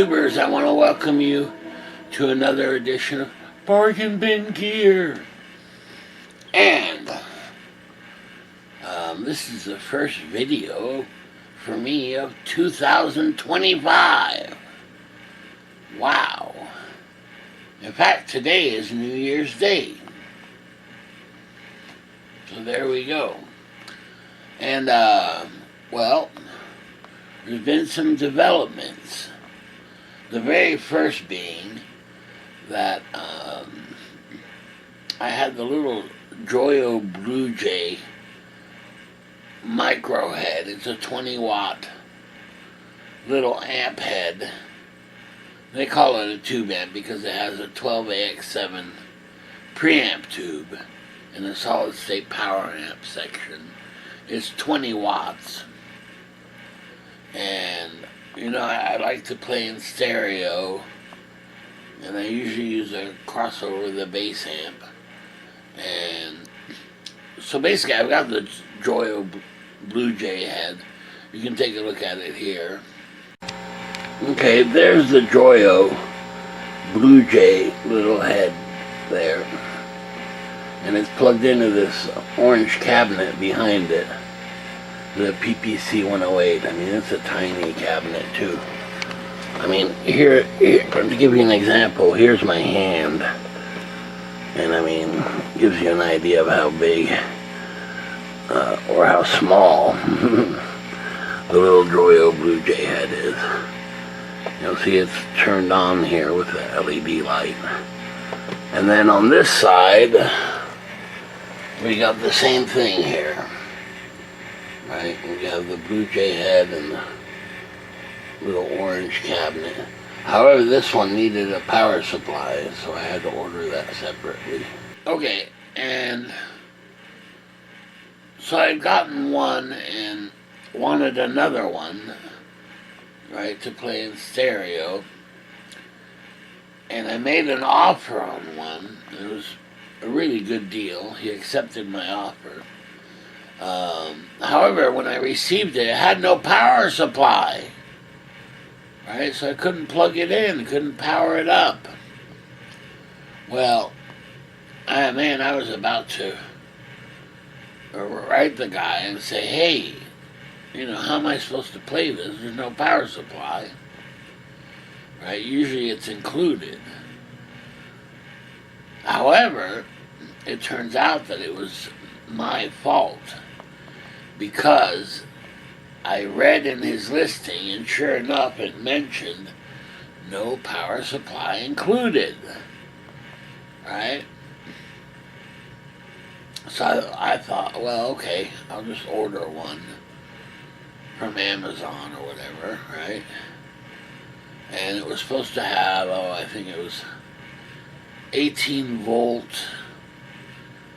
YouTubers, I want to welcome you to another edition of Bargain Bin Gear. And this is the first video for me of 2025. Wow. In fact, today is New Year's Day. So there we go. And, well, there's been some developments. The very first being that I had the little Joyo Bluejay micro head. It's a 20-watt little amp head. They call it a tube amp because it has a 12AX7 preamp tube in the solid-state power amp section. It's 20 watts. And, you know, I like to play in stereo, and I usually use a crossover with a bass amp. And so basically I've got the Joyo Bluejay head. You can take a look at it here. Okay, there's the Joyo Bluejay little head there. And it's plugged into this orange cabinet behind it. The PPC 108. I mean, it's a tiny cabinet too. I mean, here, to give you an example, here's my hand. And I mean, gives you an idea of how big or how small the little Joyo Bluejay head is. You'll see it's turned on here with the LED light. And then on this side, we got the same thing here. Right, we have the Bluejay head and the little orange cabinet. However, this one needed a power supply, so I had to order that separately. Okay, and so I'd gotten one and wanted another one, right, to play in stereo. And I made an offer on one. It was a really good deal. He accepted my offer. However, when I received it, it had no power supply. Right, so I couldn't plug it in, couldn't power it up. Well, I was about to write the guy and say, hey, you know, how am I supposed to play this? There's no power supply. Right, usually it's included. However, it turns out that it was my fault, because I read in his listing, and sure enough it mentioned no power supply included, right? So I thought, well, okay, I'll just order one from Amazon or whatever, right? And it was supposed to have, I think it was 18 volt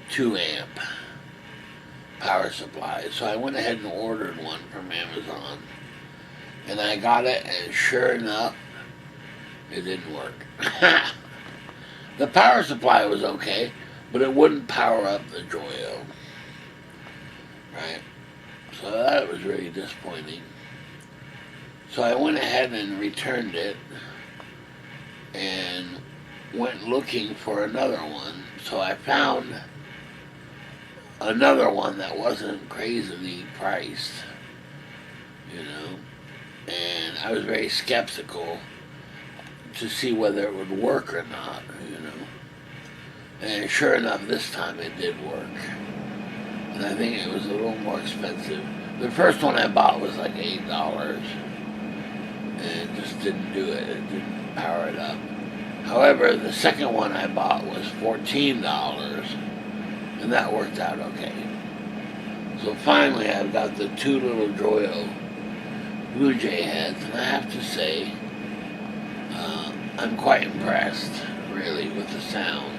2 amp power supply. So I went ahead and ordered one from Amazon, and I got it, and sure enough, it didn't work. The power supply was okay, but it wouldn't power up the Joyo, right? So that was really disappointing. So I went ahead and returned it and went looking for another one. So I found another one that wasn't crazily priced, you know, and I was very skeptical to see whether it would work or not, you know, and sure enough, this time it did work, and I think it was a little more expensive. The first one I bought was like $8, and it just didn't do it, it didn't power it up. However, the second one I bought was $14, and that worked out okay. So finally I've got the two little Joyo Bluejay heads, and I have to say, I'm quite impressed, really, with the sound.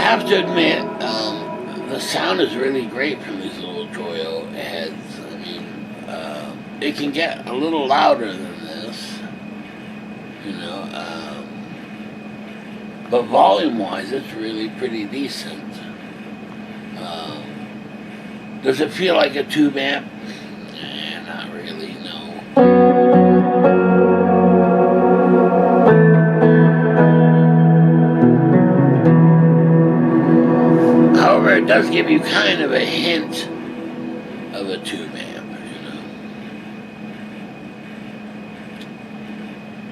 have to admit, the sound is really great from these little Joyo heads. I mean, it can get a little louder than this, you know, but volume-wise, it's really pretty decent. Does it feel like a tube amp? Not really, no. However, it does give you kind of a hint of a tube amp, you know.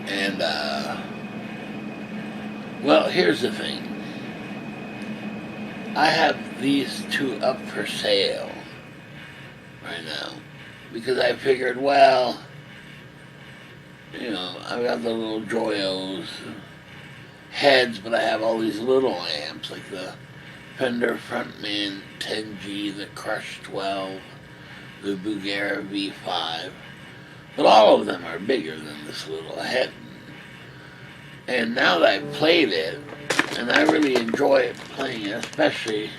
And, well, here's the thing. I have these two up for sale right now because I figured, well, you know, I've got the little Joyo's heads, but I have all these little amps like the Fender Frontman 10G, the Crush 12, the Boogie V5, but all of them are bigger than this little head. And now that I've played it, and I really enjoy playing it, especially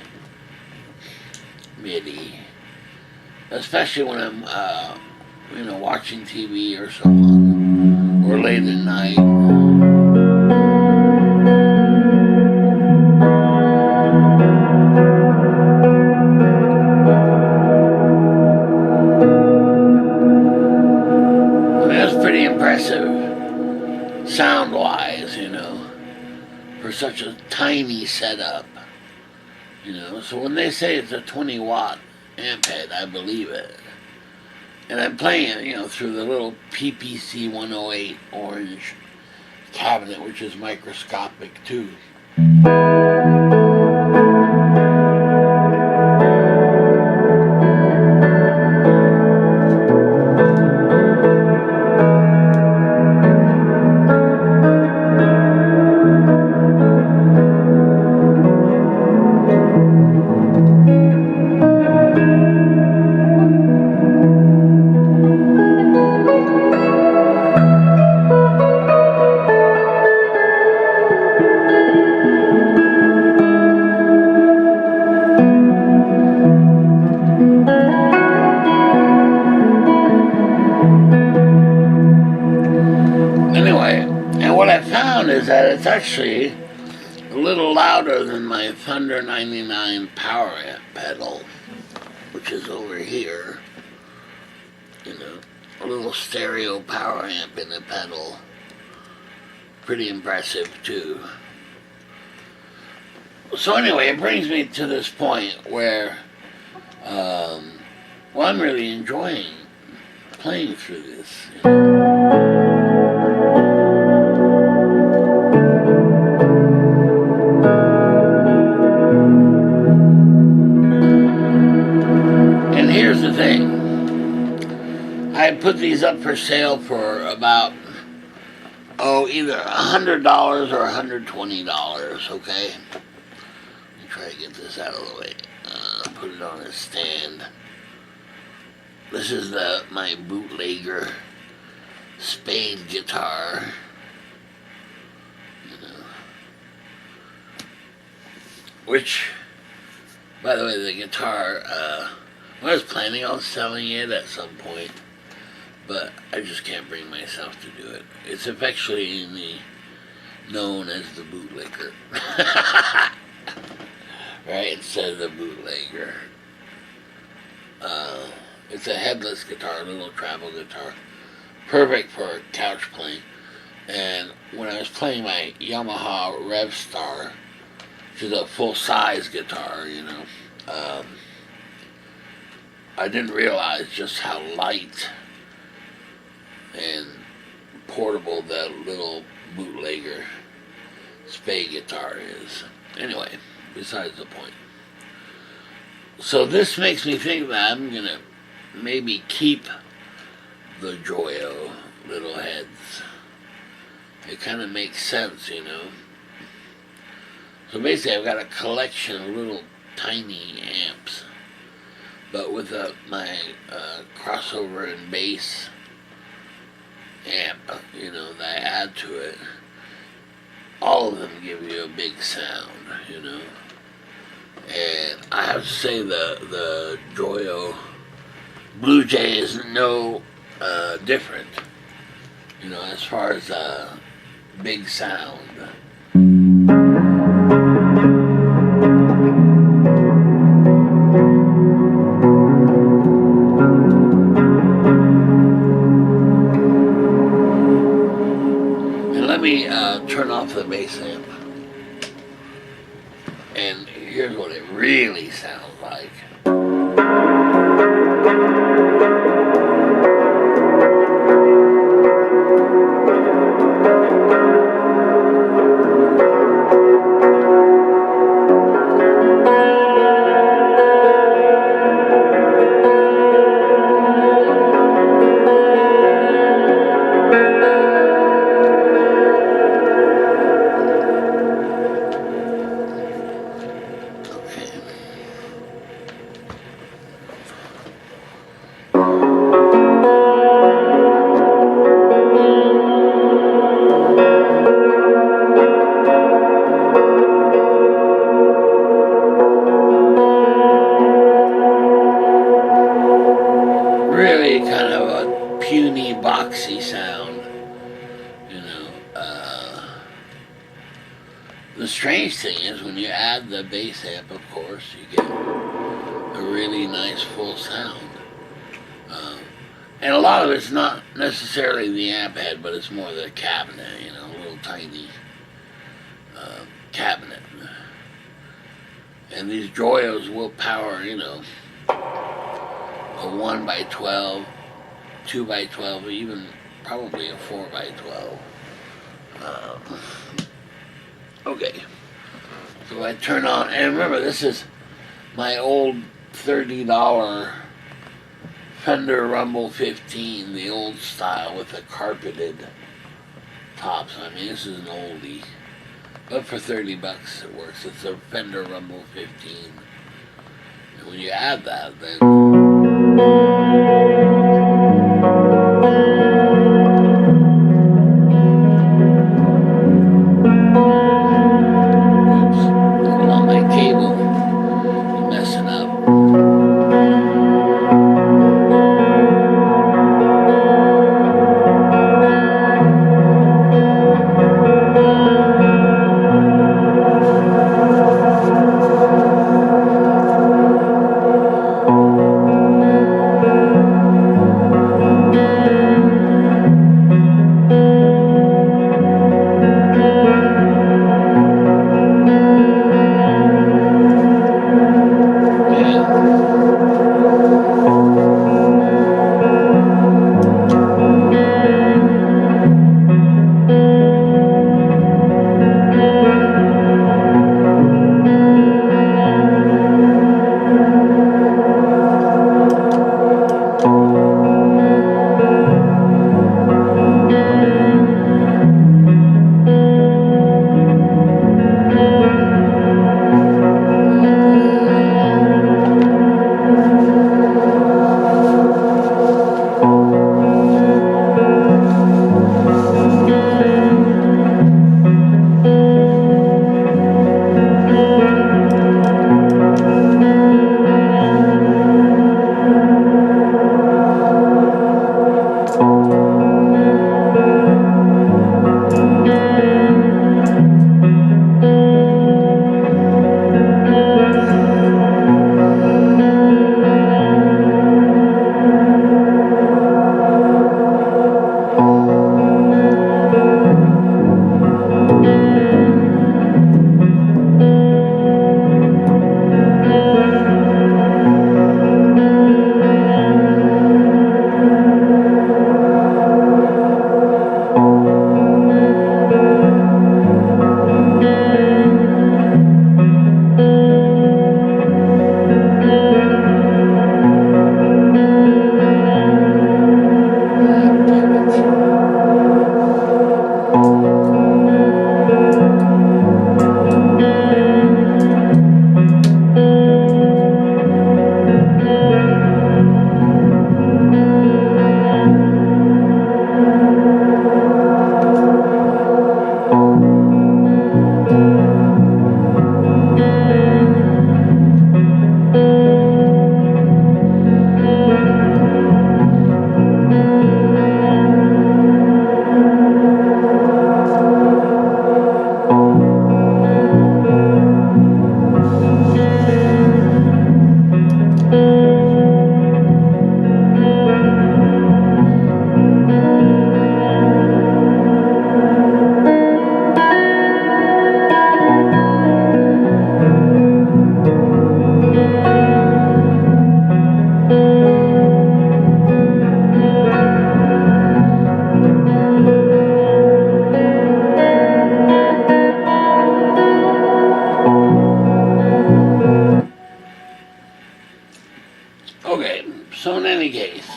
MIDI, especially when I'm, you know, watching TV or so on, or late at night. I mean, that's pretty impressive, sound-wise, you know, for such a tiny setup, you know. So when they say it's a 20-watt amp head, I believe it. And I'm playing it, you know, through the little PPC 108 orange cabinet, which is microscopic too. Is that it's actually a little louder than my Thunder 99 power amp pedal, which is over here. You know, a little stereo power amp in the pedal. Pretty impressive too. So anyway, it brings me to this point where, well, I'm really enjoying playing through this. You know? Here's the thing. I put these up for sale for about, either $100 or $120, okay? Let me try to get this out of the way. Put it on a stand. This is my bootlegger Spade guitar. You know. Which, by the way, the guitar, I was planning on selling it at some point, but I just can't bring myself to do it. It's affectionately known as the bootlegger. Right, instead of the bootlegger. It's a headless guitar, a little travel guitar. Perfect for couch playing. And when I was playing my Yamaha Rev Star, which is a full-size guitar, you know, I didn't realize just how light and portable that little bootlegger Spade guitar is. Anyway, besides the point. So this makes me think that I'm going to maybe keep the Joyo little heads. It kind of makes sense, you know. So basically I've got a collection of little tiny amps. But with my crossover and bass amp, you know, that I add to it, all of them give you a big sound, you know. I have to say the Joyo Bluejay is no different, you know, as far as big sound. And let me turn off the bass amp. And here's what it really sounds like. Really kind of a puny, boxy sound, you know. The strange thing is when you add the bass amp, of course, you get a really nice full sound. And a lot of it's not necessarily the amp head, but it's more the cabinet, you know, a little tiny cabinet. And these Joyos will power, you know, a 1x12, 2x12, or even probably a 4x12. Okay, so I turn on, and remember, this is my old $30 Fender Rumble 15, the old style with the carpeted tops. I mean, this is an oldie, but for 30 bucks it works. It's a Fender Rumble 15. And when you add that, then So in any case,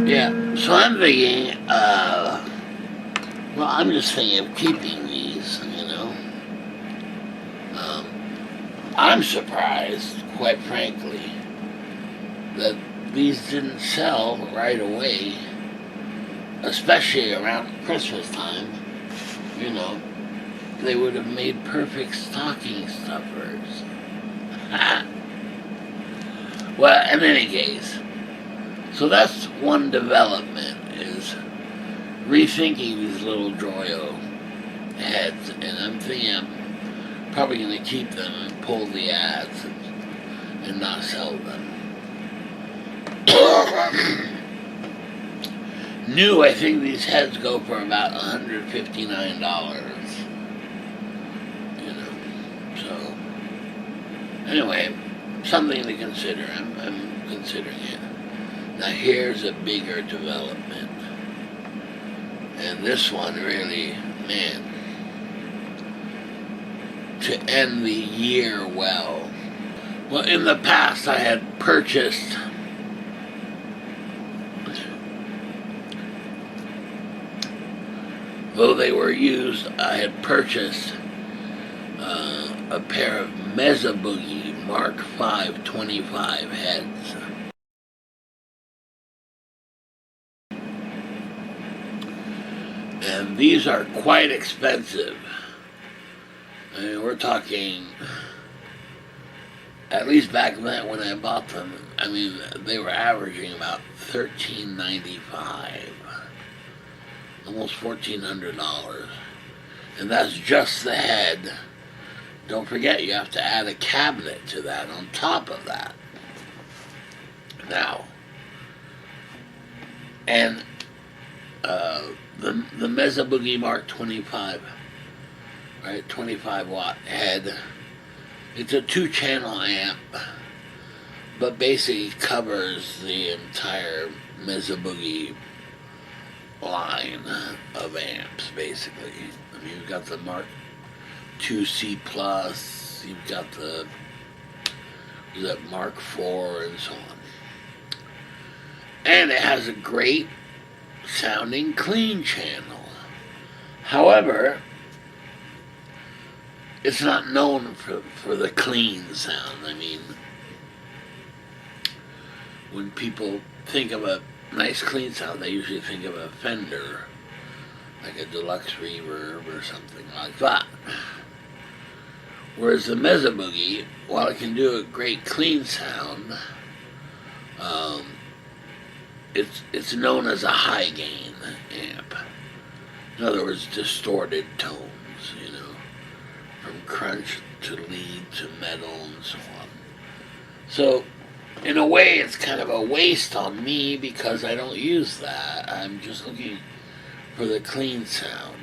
yeah, so I'm thinking, well, I'm just thinking of keeping these, you know. Um, I'm surprised, quite frankly, that these didn't sell right away, especially around Christmas time. You know, they would have made perfect stocking stuffers. Well, in any case, so that's one development, is rethinking these little Joyo heads, and I'm thinking I'm probably going to keep them and pull the ads and not sell them. New, I think these heads go for about $159. You know, so anyway, something to consider. I'm considering it. Now here's a bigger development, and this one really, man, to end the year well. Well, in the past I had purchased though they were used, I had purchased a pair of Mesa Boogie Mark V 25 heads. And these are quite expensive. I mean, we're talking, at least back then when I bought them, I mean, they were averaging about $13.95. Almost $1,400. And that's just the head. Don't forget, you have to add a cabinet to that on top of that. Now, and the Mesa Boogie Mark 25, right, 25 watt head. It's a 2-channel amp, but basically covers the entire Mesa Boogie line of amps, basically. I mean, you've got the Mark IIc Plus, you've got the Mark IV, and so on. And it has a great sounding clean channel. However, it's not known for the clean sound. I mean, when people think of a nice clean sound, they usually think of a Fender, like a Deluxe reverb or something like that. Whereas the Mesa Boogie, while it can do a great clean sound, it's known as a high gain amp. In other words, distorted tones, you know, from crunch to lead to metal and so on. So, in a way, it's kind of a waste on me because I don't use that. I'm just looking for the clean sound.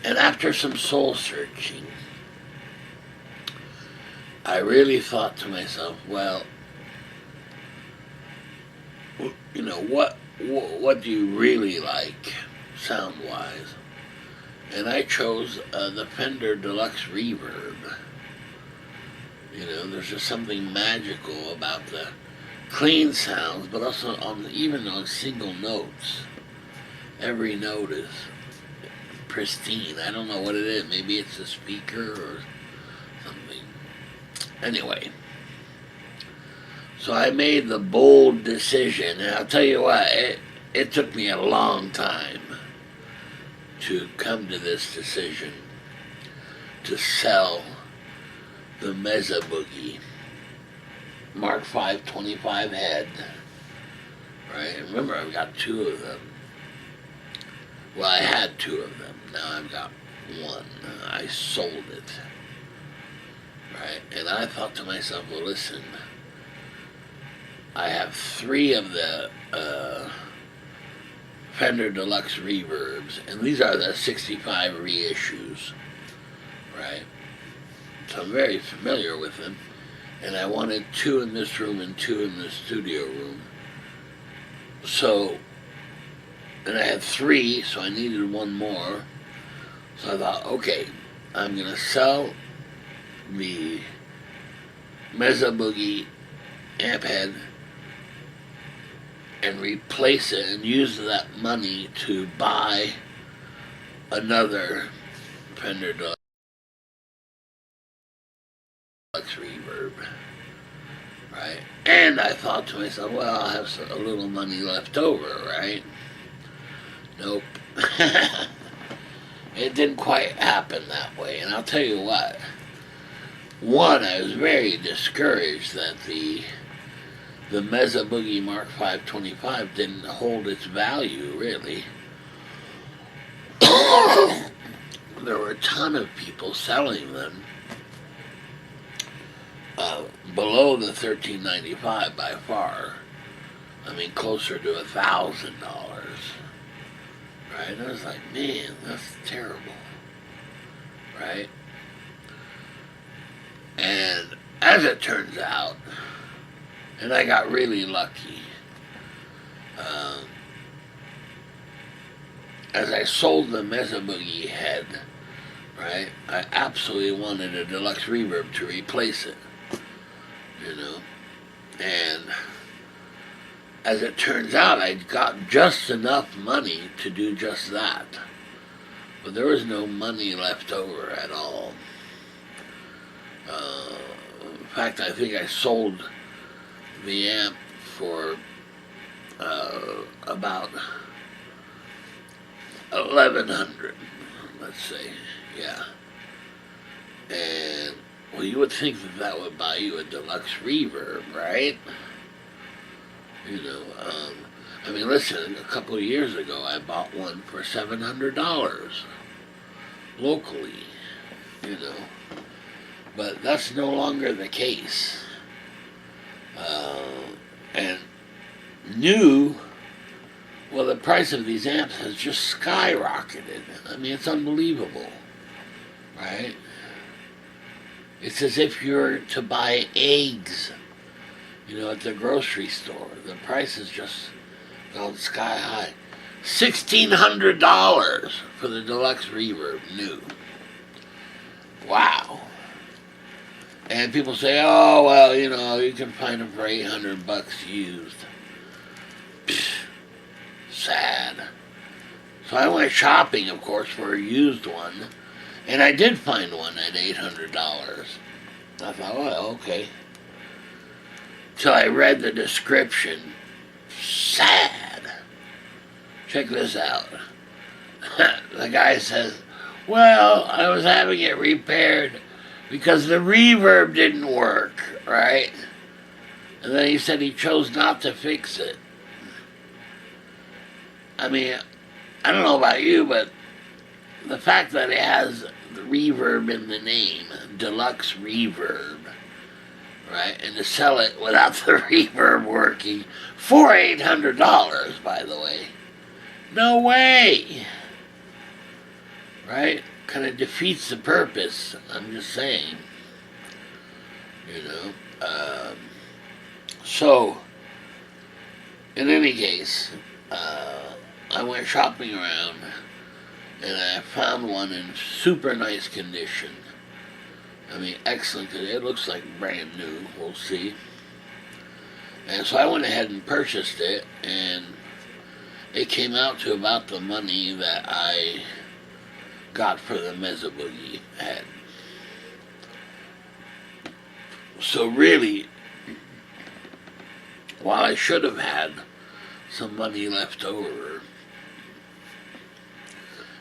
And after some soul searching, I really thought to myself, well, you know, what do you really like sound-wise? And I chose the Fender Deluxe Reverb. You know, there's just something magical about the clean sounds, but also even on single notes. Every note is pristine. I don't know what it is. Maybe it's a speaker or something. Anyway, so I made the bold decision, and I'll tell you what, it took me a long time to come to this decision to sell the Mesa Boogie Mark V 25 head. Right? Remember, I've got 2 of them. Well, I had 2 of them. Now I've got 1. I sold it. Right? And I thought to myself, well, listen, I have 3 of the Fender Deluxe Reverbs, and these are the 65 reissues. Right? So I'm very familiar with them. And I wanted 2 in this room and 2 in the studio room. So, and I had 3, so I needed 1 more. So I thought, okay, I'm going to sell the Mesa Boogie amp head and replace it and use that money to buy another Fender Deluxe reverb, right? And I thought to myself, well, I'll have a little money left over, right? Nope. It didn't quite happen that way, and I'll tell you what. One, I was very discouraged that the Mesa Boogie Mark 525 didn't hold its value, really. There were a ton of people selling them below the $1,395 by far. I mean, closer to $1,000. Right? I was like, man, that's terrible. Right? And as it turns out, and I got really lucky, as I sold the Mesa Boogie head, right, I absolutely wanted a deluxe reverb to replace it, you know, and as it turns out, I got just enough money to do just that, but there was no money left over at all. In fact, I think I sold the amp for about $1,100, let's say, yeah. And well, you would think that that would buy you a deluxe reverb, right? You know, I mean, listen, a couple of years ago, I bought one for $700 locally, you know, but that's no longer the case. And new, well, the price of these amps has just skyrocketed. I mean, it's unbelievable, right? It's as if you're to buy eggs, you know, at the grocery store. The price has just gone sky high. $1,600 for the deluxe reverb, new. Wow. And people say, oh, well, you know, you can find them for $800 used. Psh, sad. So I went shopping, of course, for a used one, and I did find one at $800. I thought, well, okay. Till I read the description. Sad. Check this out. The guy says, well, I was having it repaired because the reverb didn't work, right? And then he said he chose not to fix it. I mean, I don't know about you, but the fact that it has the reverb in the name, deluxe reverb, right, and to sell it without the reverb working for $800, by the way, no way, right? Kind of defeats the purpose. I'm just saying, you know. So, in any case, I went shopping around and I found one in super nice condition. I mean, excellent. It looks like brand new. We'll see. And so I went ahead and purchased it, and it came out to about the money that I got for the Mesa Boogie head. So really, while I should have had some money left over,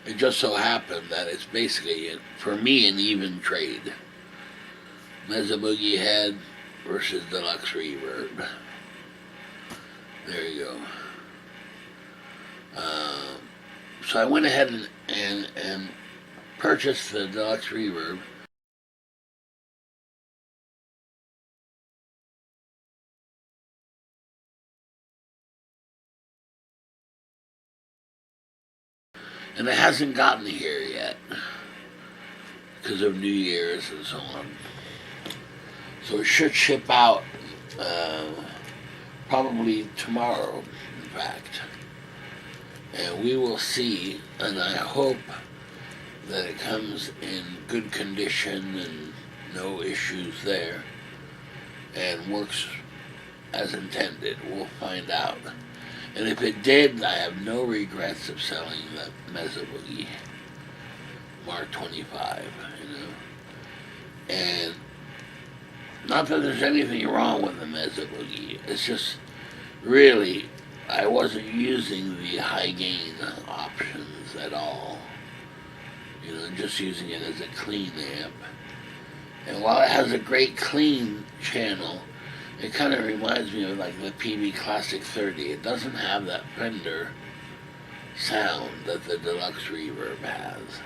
it just so happened that it's basically, for me, an even trade. Mesa Boogie head versus deluxe reverb. There you go. So I went ahead and purchased the deluxe reverb. And it hasn't gotten here yet because of New Year's and so on. So it should ship out probably tomorrow, in fact. And we will see, and I hope that it comes in good condition and no issues there and works as intended. We'll find out. And if it did, I have no regrets of selling the Mesa Boogie Mark 25, you know. And not that there's anything wrong with the Mesa Boogie. It's just really I wasn't using the high gain options at all. You know, just using it as a clean amp. And while it has a great clean channel, it kind of reminds me of like the PB Classic 30. It doesn't have that Fender sound that the Deluxe Reverb has,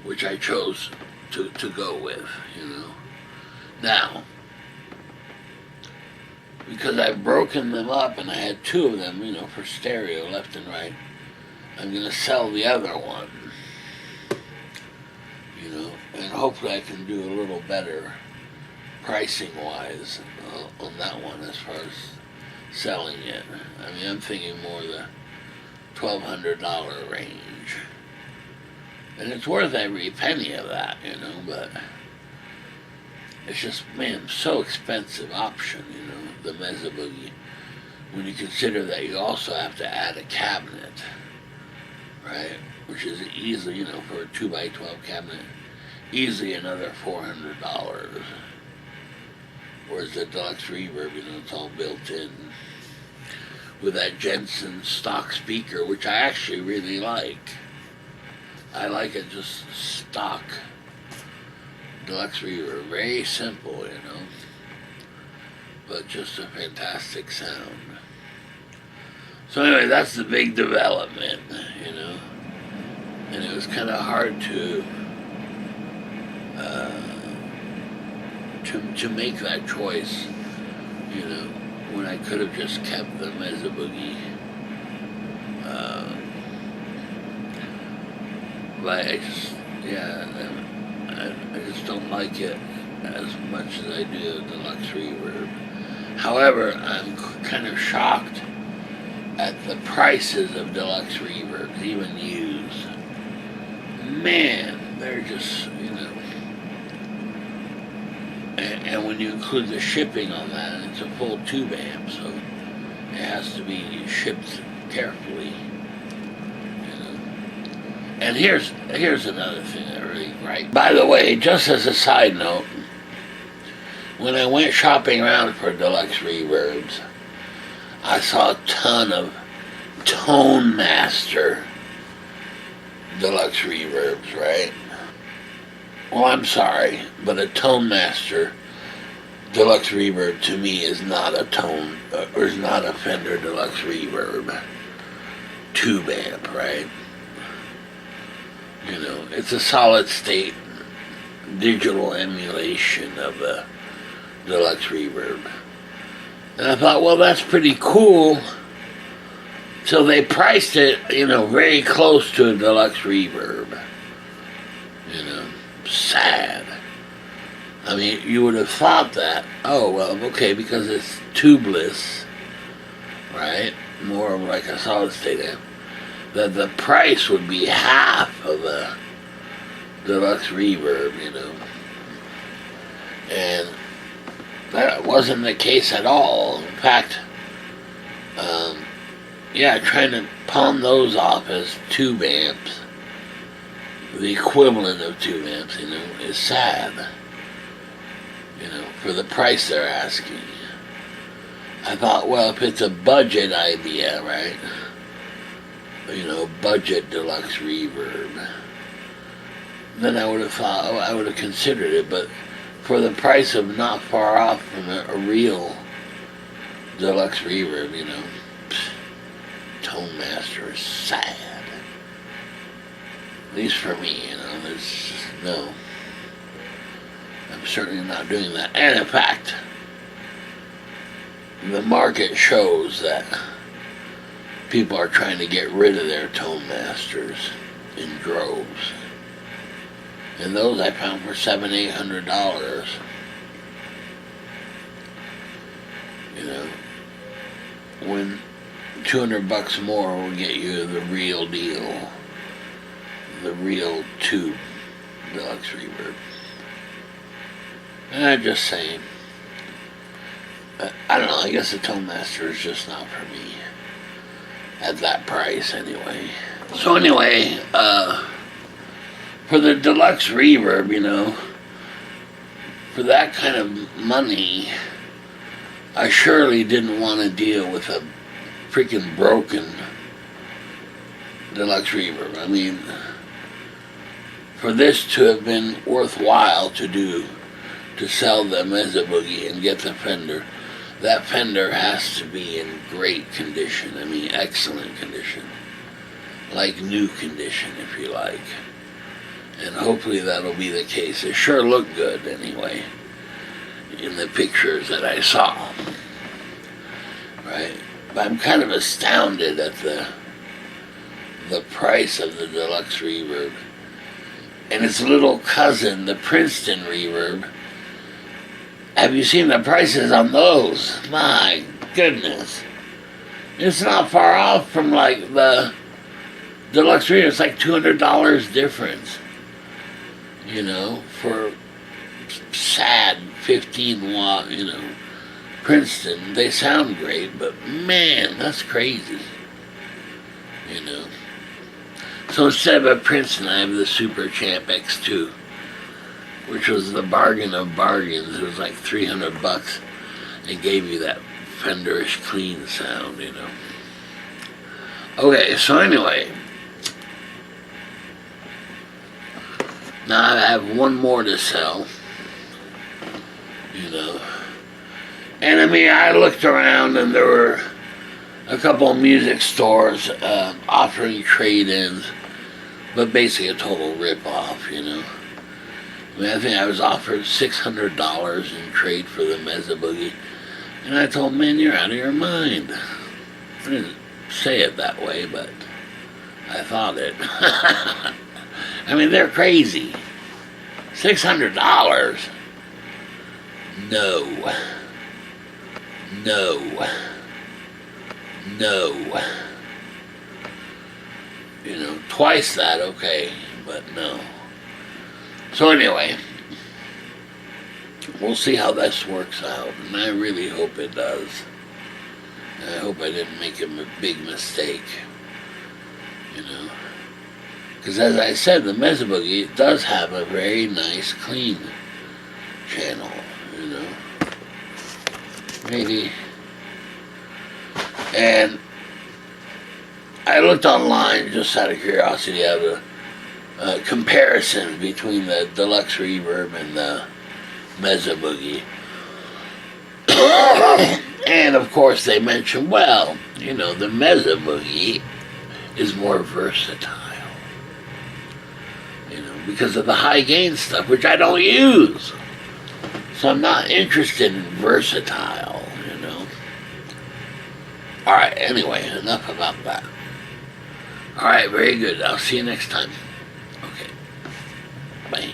which I chose to go with, you know. Now, because I've broken them up and I had two of them, you know, for stereo, left and right, I'm going to sell the other one, you know, and hopefully I can do a little better pricing-wise on that one as far as selling it. I mean, I'm thinking more the $1,200 range. And it's worth every penny of that, you know, but it's just, man, so expensive option, you know, the Mesa Boogie, when you consider that you also have to add a cabinet, right, which is easily, you know, for a 2x12 cabinet, easily another $400. Whereas the Deluxe Reverb, you know, it's all built in with that Jensen stock speaker, which I actually really like. I like it just stock Deluxe Reverb, very simple, you know, but just a fantastic sound. So anyway, that's the big development, you know, and it was kind of hard to make that choice, you know, when I could have just kept the Mesa Boogie. But I just, yeah, I just don't like it as much as I do the Deluxe Reverb. However, I'm kind of shocked at the prices of Deluxe Reverbs, even used. Man, they're just, you know. And when you include the shipping on that, it's a full tube amp, so it has to be shipped carefully. You know. And here's another thing that really, right? By the way, just as a side note, when I went shopping around for Deluxe Reverbs, I saw a ton of Tone Master Deluxe Reverbs, right? Well, I'm sorry, but a Tone Master Deluxe Reverb to me is not a tone, or is not a Fender Deluxe Reverb tube amp, right? You know, it's a solid state digital emulation of a Deluxe Reverb. And I thought, well, that's pretty cool. So they priced it, you know, very close to a Deluxe Reverb. You know, sad. I mean, you would have thought that, oh, well, okay, because it's tubeless, right? More of like a solid state amp, that the price would be half of a Deluxe Reverb, you know. And that wasn't the case at all. In fact, yeah, trying to pawn those off as tube amps, the equivalent of tube amps, you know, is sad. You know, for the price they're asking. I thought, well, if it's a budget idea, right? You know, budget Deluxe Reverb, then I would have thought, oh, I would have considered it, but for the price of not far off from a real Deluxe Reverb, you know, Tone Master is sad. At least for me, you know, there's just no. I'm certainly not doing that. And in fact, the market shows that people are trying to get rid of their Tone Masters in droves. And those I found for $700-800. You know, when $200 more will get you the real deal, the real tube Deluxe reverb. Just saying. I don't know, I guess the Tone Master is just not for me. At that price, anyway. So anyway, for the Deluxe reverb, you know, for that kind of money, I surely didn't want to deal with a freaking broken Deluxe reverb. I mean, for this to have been worthwhile to do, to sell the Mesa Boogie and get the Fender, that Fender has to be in great condition. I mean, excellent condition. Like new condition, if you like. And hopefully that'll be the case. It sure looked good, anyway, in the pictures that I saw. Right? But I'm kind of astounded at the price of the Deluxe reverb. And its little cousin, the Princeton reverb. Have you seen the prices on those? My goodness. It's not far off from like the Deluxe reverb. It's like $200 difference. You know, for sad 15 watt, you know, Princeton. They sound great, but man, that's crazy. You know. So instead of a Princeton, I have the Super Champ X2, which was the bargain of bargains. It was like $300. It gave you that Fenderish clean sound, you know. Okay, so anyway, now I have one more to sell, you know. And I mean, I looked around and there were a couple of music stores offering trade-ins, but basically a total rip-off, you know. I mean, I think I was offered $600 in trade for the Mesa Boogie, and I told them, man, you're out of your mind. I didn't say it that way, but I thought it. I mean, they're crazy. $600? No. No. No. You know, twice that, okay, but no. So anyway, we'll see how this works out, and I really hope it does. I hope I didn't make a big mistake, you know. Because as I said, the Mesa Boogie does have a very nice, clean channel, you know. Maybe. And I looked online just out of curiosity at a comparison between the Deluxe reverb and the Mesa Boogie. And of course they mentioned, well, you know, the Mesa Boogie is more versatile. You know, because of the high gain stuff, which I don't use. So I'm not interested in versatile, you know. Alright, anyway, enough about that. Alright, very good. I'll see you next time. Okay. Bye.